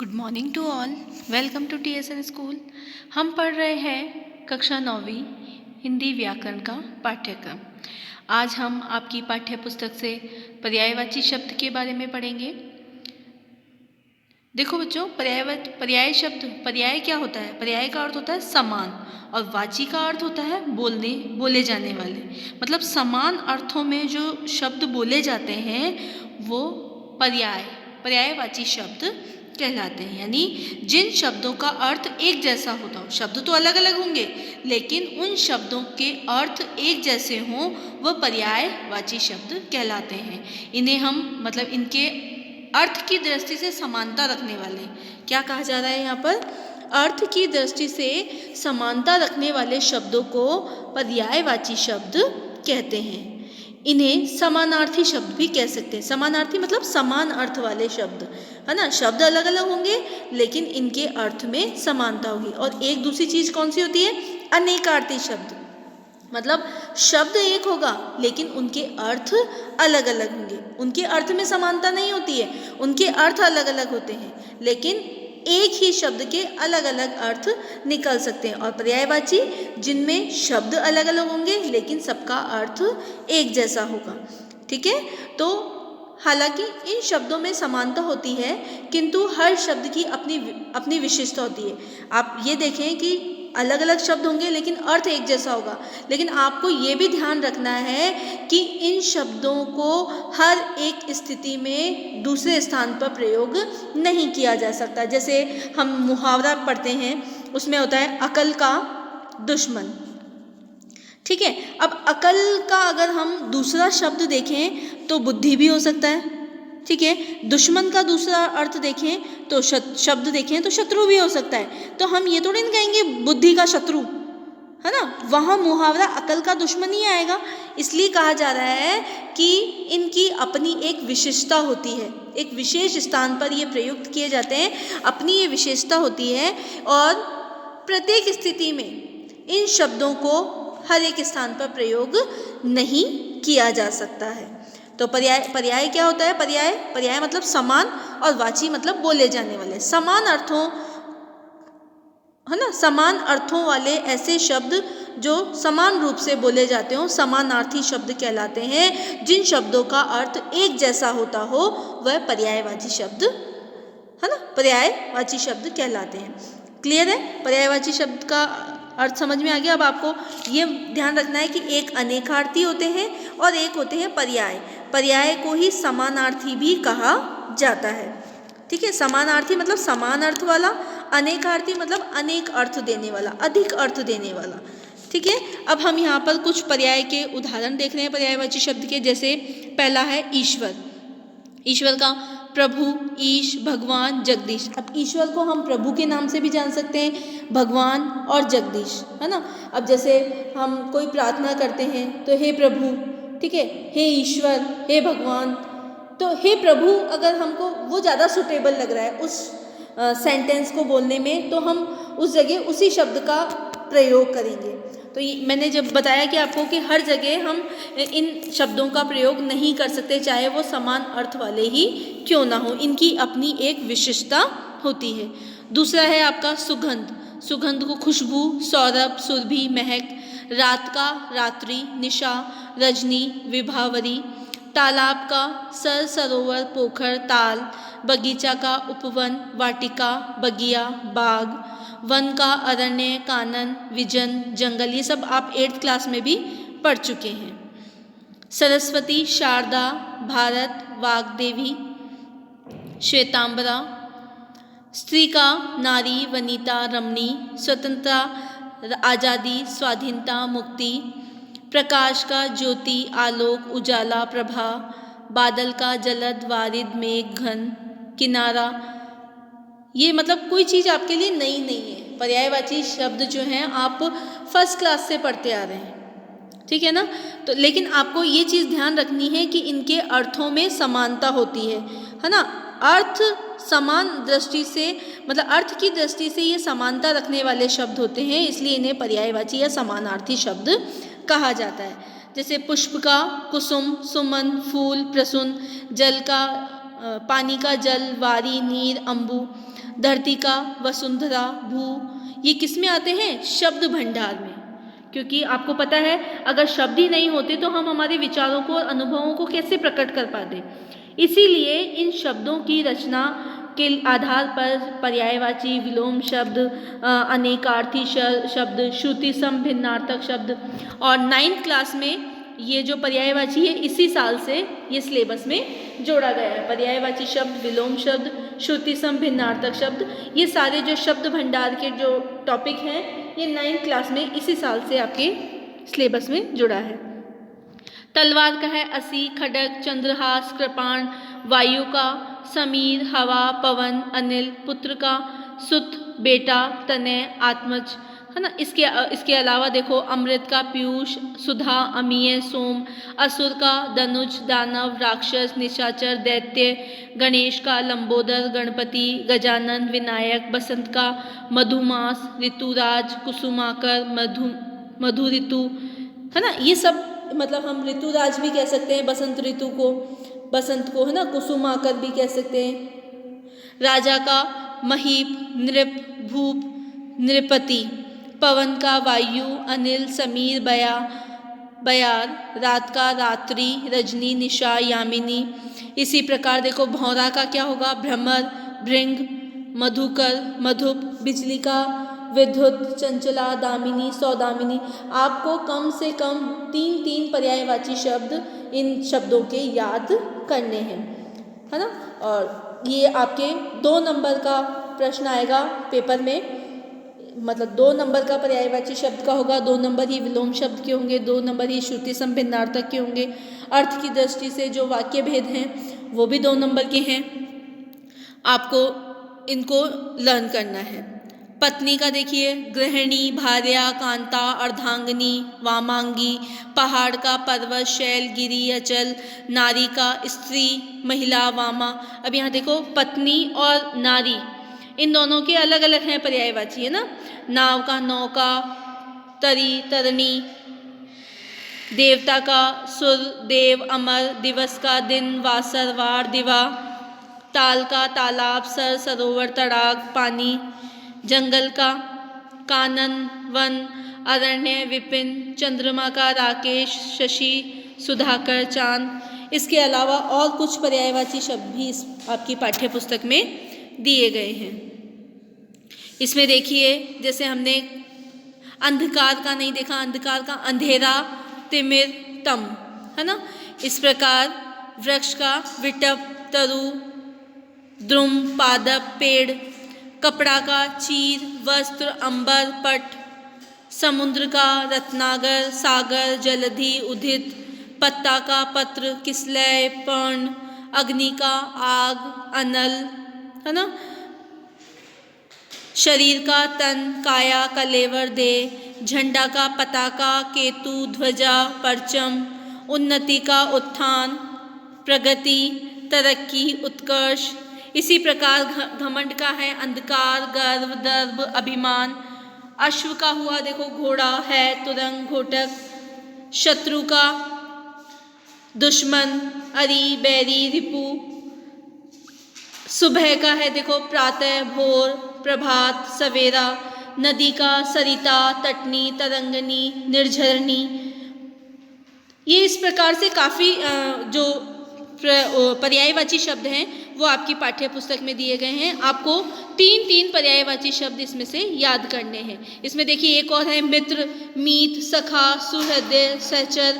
Good morning to all. Welcome to TSN school. हम पढ़ रहे हैं कक्षा 9वीं हिंदी व्याकरण का पाठ्यक्रम। आज हम आपकी पाठ्य पुस्तक से पर्यायवाची शब्द के बारे में पढ़ेंगे। देखो बच्चों, पर्याय शब्द, पर्याय क्या होता है? पर्याय का अर्थ होता है समान, और वाची का अर्थ होता है बोले जाने वाले। मतलब समान अर्थों में जो शब्द बोले जाते हैं वो पर्यायवाची शब्द कहलाते हैं। यानी जिन शब्दों का अर्थ एक जैसा होता हो, शब्द तो अलग अलग होंगे लेकिन उन शब्दों के अर्थ एक जैसे हों, वह पर्यायवाची शब्द कहलाते हैं। इन्हें हम मतलब इनके अर्थ की दृष्टि से समानता रखने वाले, क्या कहा जा रहा है यहाँ पर? अर्थ की दृष्टि से समानता रखने वाले शब्दों को पर्यायवाची शब्द कहते हैं। इन्हें समानार्थी शब्द भी कह सकते हैं। समानार्थी मतलब समान अर्थ वाले शब्द, है ना। शब्द अलग अलग होंगे लेकिन इनके अर्थ में समानता होगी। और एक दूसरी चीज कौन सी होती है? अनेकार्थी शब्द। मतलब शब्द एक होगा लेकिन उनके अर्थ अलग अलग होंगे। उनके अर्थ में समानता नहीं होती है, उनके अर्थ अलग अलग होते हैं लेकिन एक ही शब्द के अलग अलग अर्थ निकल सकते हैं। और पर्यायवाची जिनमें शब्द अलग अलग होंगे लेकिन सबका अर्थ एक जैसा होगा। ठीक है, तो हालांकि इन शब्दों में समानता होती है किंतु हर शब्द की अपनी विशेषता होती है। आप ये देखें कि अलग अलग शब्द होंगे लेकिन अर्थ एक जैसा होगा, लेकिन आपको ये भी ध्यान रखना है कि इन शब्दों को हर एक स्थिति में दूसरे स्थान पर प्रयोग नहीं किया जा सकता। जैसे हम मुहावरा पढ़ते हैं, उसमें होता है अकल का दुश्मन। ठीक है, अब अकल का अगर हम दूसरा शब्द देखें तो बुद्धि भी हो सकता है। ठीक है, दुश्मन का दूसरा अर्थ देखें तो शब्द देखें तो शत्रु भी हो सकता है। तो हम ये थोड़ी नहीं कहेंगे बुद्धि का शत्रु, है ना। वहाँ मुहावरा अकल का दुश्मन ही आएगा। इसलिए कहा जा रहा है कि इनकी अपनी एक विशेषता होती है, एक विशेष स्थान पर ये प्रयुक्त किए जाते हैं, अपनी ये विशेषता होती है। और प्रत्येक स्थिति में इन शब्दों को हर एक स्थान पर प्रयोग नहीं किया जा सकता है। तो पर्याय क्या होता है? पर्याय मतलब समान, और वाची मतलब बोले जाने वाले। समान अर्थों, है ना, समान अर्थों वाले ऐसे शब्द जो समान रूप से बोले जाते हो समानार्थी शब्द कहलाते हैं। जिन शब्दों का अर्थ एक जैसा होता हो वह पर्यायवाची शब्द, है ना, पर्यायवाची शब्द कहलाते हैं। क्लियर है? पर्यायवाची शब्द का अर्थ समझ में आ गया। अब आपको ये ध्यान रखना है कि एक अनेकार्थी होते हैं और एक होते हैं पर्याय। पर्याय को ही समानार्थी भी कहा जाता है। ठीक है, समानार्थी मतलब समान अर्थ वाला, अनेकार्थी मतलब अनेक अर्थ देने वाला, अधिक अर्थ देने वाला। ठीक है, अब हम यहाँ पर कुछ पर्याय के उदाहरण देख रहे हैं पर्यायवाची शब्द के। जैसे पहला है ईश्वर। ईश्वर का प्रभु, ईश, भगवान, जगदीश। अब ईश्वर को हम प्रभु के नाम से भी जान सकते हैं, भगवान और जगदीश, है ना। अब जैसे हम कोई प्रार्थना करते हैं तो हे प्रभु, ठीक है, हे ईश्वर, हे भगवान। तो हे प्रभु अगर हमको वो ज़्यादा सुटेबल लग रहा है उस सेंटेंस को बोलने में, तो हम उस जगह उसी शब्द का प्रयोग करेंगे। तो मैंने जब बताया कि आपको कि हर जगह हम इन शब्दों का प्रयोग नहीं कर सकते, चाहे वो समान अर्थ वाले ही क्यों ना हो, इनकी अपनी एक विशेषता होती है। दूसरा है आपका सुगंध। सुगंध को खुशबू, सौरभ, सुरभि, महक। रात का रात्रि, निशा, रजनी, विभावरी। तालाब का सर, सरोवर, पोखर, ताल। बगीचा का उपवन, वाटिका, बगिया, बाग। वन का अरण्य, कानन, विजन, जंगल। ये सब आप 8th क्लास में भी पढ़ चुके हैं। सरस्वती, शारदा, भारत, वाग्देवी, श्वेतांबरा। स्त्री का नारी, वनिता, रमणी। स्वतंत्रता, आज़ादी, स्वाधीनता, मुक्ति। प्रकाश का ज्योति, आलोक, उजाला, प्रभा। बादल का जलद, वारिद, मेघ, घन। किनारा। ये मतलब कोई चीज़ आपके लिए नई नहीं है। पर्यायवाची शब्द जो हैं आप फर्स्ट क्लास से पढ़ते आ रहे हैं, ठीक है ना। तो लेकिन आपको ये चीज़ ध्यान रखनी है कि इनके अर्थों में समानता होती है ना। अर्थ समान दृष्टि से, मतलब अर्थ की दृष्टि से ये समानता रखने वाले शब्द होते हैं, इसलिए इन्हें पर्यायवाची या समानार्थी शब्द कहा जाता है। जैसे पुष्प का कुसुम, सुमन, फूल, प्रसून। जल का पानी का जल, वारी, नीर, अम्बु। धरती का, वसुंधरा, भू, ये किस में आते हैं? शब्द भंडार में। क्योंकि आपको पता है अगर शब्द ही नहीं होते तो हम हमारे विचारों को और अनुभवों को कैसे प्रकट कर पाते। इसीलिए इन शब्दों की रचना के आधार पर पर्यायवाची, विलोम शब्द, अनेकार्थी शब्द, श्रुति सम भिन्नार्थक शब्द, और 9th क्लास में ये जो पर्यायवाची है इसी साल से ये सिलेबस में जोड़ा गया है। पर्यायवाची शब्द, विलोम शब्द, श्रुति सम भिन्नार्थक शब्द, ये सारे जो शब्द भंडार के जो टॉपिक हैं ये 9th क्लास में इसी साल से आपके सिलेबस में जुड़ा है। तलवार का है असी, खड्ग, चंद्रहास, कृपाण, वायु का समीर, हवा, पवन, अनिल, पुत्र का सुत, बेटा, तनय, आत्मज, है ना। इसके अलावा देखो अमृत का पीयूष, सुधा, अमीय, सोम, असुर का दनुज, दानव, राक्षस, निशाचर, दैत्य, गणेश का लंबोदर, गणपति, गजानन, विनायक, बसंत का मधुमास, ऋतुराज, कुसुमाकर, मधु ऋतु, है ना। ये सब मतलब हम ऋतुराज भी कह सकते हैं बसंत ऋतु को, बसंत को, है ना। कुसुमाकर भी कह सकते हैं। राजा का महीप, नृप, भूप, नृपति, पवन का वायु, अनिल, समीर, बयार, रात का रात्रि, रजनी, निशा, यामिनी। इसी प्रकार देखो भौरा का क्या होगा? भ्रमर, भृंग, मधुकर, मधुप, बिजली का विद्युत, चंचला, दामिनी, सौदामिनी। आपको कम से कम 3 पर्यायवाची शब्द इन शब्दों के याद करने हैं, है ना। और ये आपके 2 नंबर का प्रश्न आएगा पेपर में, मतलब 2 नंबर का पर्यायवाची शब्द का होगा, 2 नंबर ही विलोम शब्द के होंगे, 2 नंबर ही श्रुति सम भिन्नार्थक के होंगे। अर्थ की दृष्टि से जो वाक्य भेद हैं वो भी 2 नंबर के हैं। आपको इनको लर्न करना है। पत्नी का देखिए गृहिणी, भार्या, कांता, अर्धांगिनी, वामांगी, पहाड़ का पर्वत, शैल, गिरी, अचल, नारी का स्त्री, महिला, वामा। अब यहाँ देखो पत्नी और नारी इन दोनों के अलग अलग हैं पर्यायवाची, है ना। नाव का नौका, तरी, तरणी, देवता का सुर, देव, अमर, दिवस का दिन, वासर, वार, दिवा, ताल का तालाब, सर, सरोवर, तड़ाग, पानी, जंगल का कानन, वन, अरण्य, विपिन, चंद्रमा का राकेश, शशि, सुधाकर, चांद। इसके अलावा और कुछ पर्यायवाची शब्द भी इस आपकी पाठ्य पुस्तक में दिए गए हैं। इसमें देखिए जैसे हमने अंधकार का नहीं देखा, अंधकार का अंधेरा, तिमिर, तम, है ना। इस प्रकार वृक्ष का विटप, तरु, द्रुम, पादप, पेड़, कपड़ा का चीर, वस्त्र, अंबर, पट, समुद्र का रत्नागर, सागर, जलधि, उदित, पत्ता का पत्र, किसलय, पर्ण, अग्नि का आग, अनल, है ना। शरीर का तन, काया, कलेवर, देह, झंडा का पताका, केतु, ध्वजा, परचम, उन्नति का उत्थान, प्रगति, तरक्की, उत्कर्ष। इसी प्रकार घमंड का है अंधकार, गर्व, दर्भ, अभिमान। अश्व का हुआ देखो घोड़ा है, तुरंग, घोटक। शत्रु का दुश्मन, अरी, बैरी, रिपु। सुबह का है देखो प्रातः, भोर, प्रभात, सवेरा। नदी का सरिता, तटनी, तरंगनी, निर्झरनी। ये इस प्रकार से काफ़ी जो पर्यायवाची शब्द हैं वो आपकी पाठ्य पुस्तक में दिए गए हैं। आपको 3 पर्यायवाची शब्द इसमें से याद करने हैं। इसमें देखिए एक और है मित्र, मीत, सखा, सुहृदय, सहचर।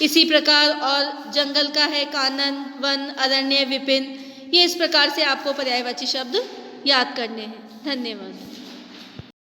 इसी प्रकार और जंगल का है कानन, वन, अरण्य, विपिन। ये इस प्रकार से आपको पर्यायवाची शब्द याद करने हैं। धन्यवाद।